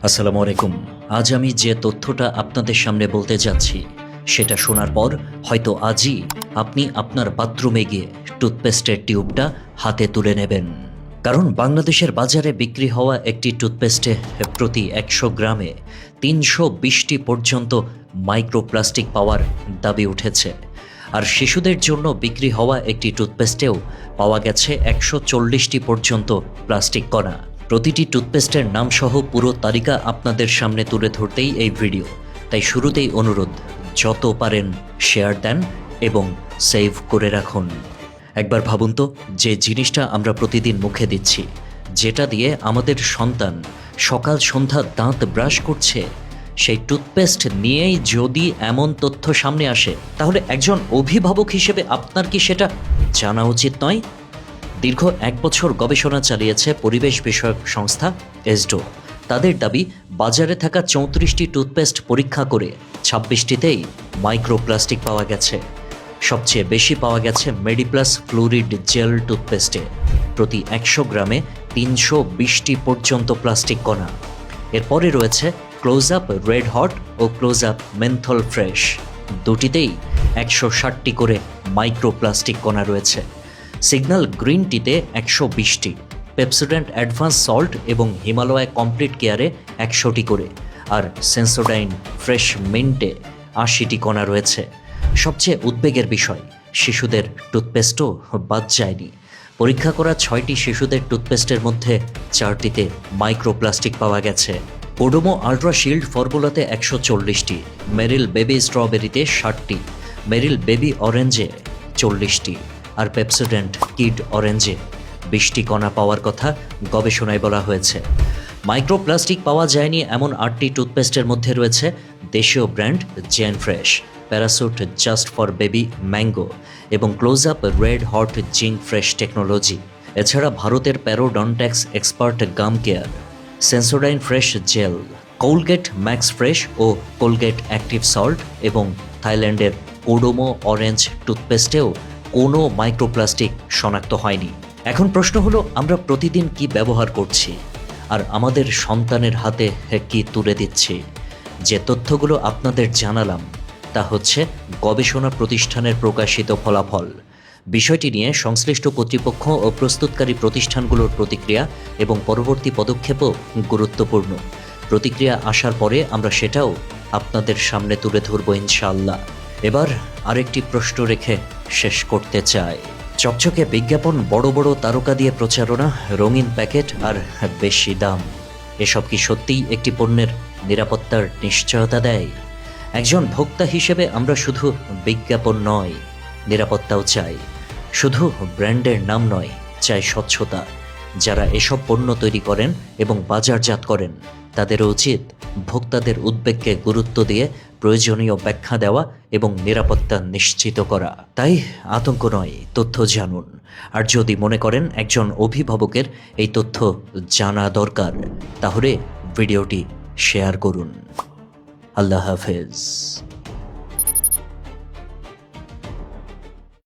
আসসালামু আলাইকুম। আজ আমি যে তথ্যটা আপনাদের সামনে বলতে যাচ্ছি সেটা শোনার পর হয়তো আজই আপনি আপনার বাথরুমে গিয়ে টুথপেস্টের টিউবটা হাতে তুলে নেবেন। কারণ বাংলাদেশের বাজারে বিক্রি হওয়া একটি টুথপেস্টে প্রতি ১০০ গ্রামে ৩২০টি পর্যন্ত মাইক্রোপ্লাস্টিক পাওয়ার দাবি উঠেছে। আর শিশুদের জন্য বিক্রি হওয়া একটি টুথপেস্টেও পাওয়া গেছে ১৪০টি পর্যন্ত প্লাস্টিক কণা। প্রতিটি টুথপেস্টের নামসহ পুরো তালিকা আপনাদের সামনে তুলে ধরতেই এই ভিডিও। তাই শুরুতেই অনুরোধ, যত পারেন শেয়ার দেন এবং সেভ করে রাখুন। একবার ভাবুন তো, যে জিনিসটা আমরা প্রতিদিন মুখে দিচ্ছি, যেটা দিয়ে আমাদের সন্তান সকাল সন্ধ্যা দাঁত ব্রাশ করছে, সেই টুথপেস্ট নিয়েই যদি এমন তথ্য সামনে আসে, তাহলে একজন অভিভাবক হিসেবে আপনার কি সেটা জানা উচিত নয়? দীর্ঘ ১ বছর গবেষণা চালিয়েছে পরিবেশ বিষয়ক সংস্থা এসডো। তাদের দাবি, বাজারে থাকা ৩৪টি টুথপেস্ট পরীক্ষা করে ২৬টিতেই মাইক্রোপ্লাস্টিক পাওয়া গেছে। সবচেয়ে বেশি পাওয়া গেছে মেডিপ্লাস ফ্লুরিড জেল টুথপেস্টে। প্রতি ১০০ গ্রামে ৩২০টি পর্যন্ত প্লাস্টিক কণা। এরপরে রয়েছে ক্লোজ আপ রেড হট ও ক্লোজ আপ মেন্থল ফ্রেশ। দুটিতেই ১৬০টি করে মাইক্রোপ্লাস্টিক কণা রয়েছে। সিগন্যাল গ্রিন টিতে ১২০টি, পেপসোডেন্ট অ্যাডভান্স সল্ট এবং হিমালয় কমপ্লিট কেয়ারে ১০০টি করে, আর সেন্সোডাইন ফ্রেশ মিন্টে ৮০টি কণা রয়েছে। সবচেয়ে উদ্বেগের বিষয়, শিশুদের টুথপেস্টও বাদ যায়নি। পরীক্ষা করা ৬টি শিশুদের টুথপেস্টের মধ্যে ৪টিতে মাইক্রোপ্লাস্টিক পাওয়া গেছে। কোডোমো আল্ট্রা শিল্ড ফর্মুলাতে ১৪০টি, মেরিল বেবি স্ট্রবেরিতে ৬০টি, মেরিল বেবি অরেঞ্জে ৪০টি, আর পেপসোডেন্ট কিড অরেঞ্জে ২০টি কণা পাওয়ার কথা গবেষণায় বলা হয়েছে। মাইক্রোপ্লাস্টিক পাওয়া যায়নি এমন ৮টি টুথপেস্টের মধ্যে রয়েছে দেশীয় brand Zen Fresh, Parachute Just For Baby Mango এবং Close Up Red Hot Zinc Fresh Technology. এছাড়া ভারতের Parodontax Expert Gum Care, Sensodyne Fresh Gel, Colgate Max Fresh ও কোলগেট অ্যাক্টিভ সল্ট এবং থাইল্যান্ডের কোডোমো অরেঞ্জ টুথপেস্টেও কোনো মাইক্রোপ্লাস্টিক শনাক্ত হয়নি। এখন প্রশ্ন হলো, আমরা প্রতিদিন কি ব্যবহার করছি আর আমাদের সন্তানের হাতে কি তুলে দিচ্ছি? যে তথ্যগুলো আপনাদের জানালাম তা হচ্ছে গবেষণা প্রতিষ্ঠানের প্রকাশিত ফলাফল। বিষয়টি নিয়ে সংশ্লিষ্ট কর্তৃপক্ষ ও প্রস্তুতকারী প্রতিষ্ঠানগুলোর প্রতিক্রিয়া এবং পরবর্তী পদক্ষেপও গুরুত্বপূর্ণ। প্রতিক্রিয়া আসার পরে আমরা সেটাও আপনাদের সামনে তুলে ধরব ইনশাআল্লাহ। এবার আরেকটি প্রশ্ন রেখে শেষ করতে চাই। চকচকে বিজ্ঞাপন, বড় বড় তারকা দিয়ে প্রচারণা, রঙিন প্যাকেট আর বেশি দাম, এসব কি সত্যিই একটি পণ্যের নিরাপত্তার নিশ্চয়তা দেয়? একজন ভোক্তা হিসেবে আমরা শুধু বিজ্ঞাপন নয়, নিরাপত্তাও চাই। শুধু ব্র্যান্ডের নাম নয়, চাই স্বচ্ছতা। যারা এসব পণ্য তৈরি করেন এবং বাজারজাত করেন, তাদের উচিত ভোক্তাদের উদ্বেগকে গুরুত্ব দিয়ে প্রয়োজনীয় ব্যাখ্যা দেওয়া এবং নিরাপত্তা নিশ্চিত করা। তাই আতঙ্ক নয়, তথ্য জানুন। আর যদি মনে করেন একজন অভিভাবকের এই তথ্য জানা দরকার, তাহলে ভিডিওটি শেয়ার করুন। আল্লাহ হাফেজ।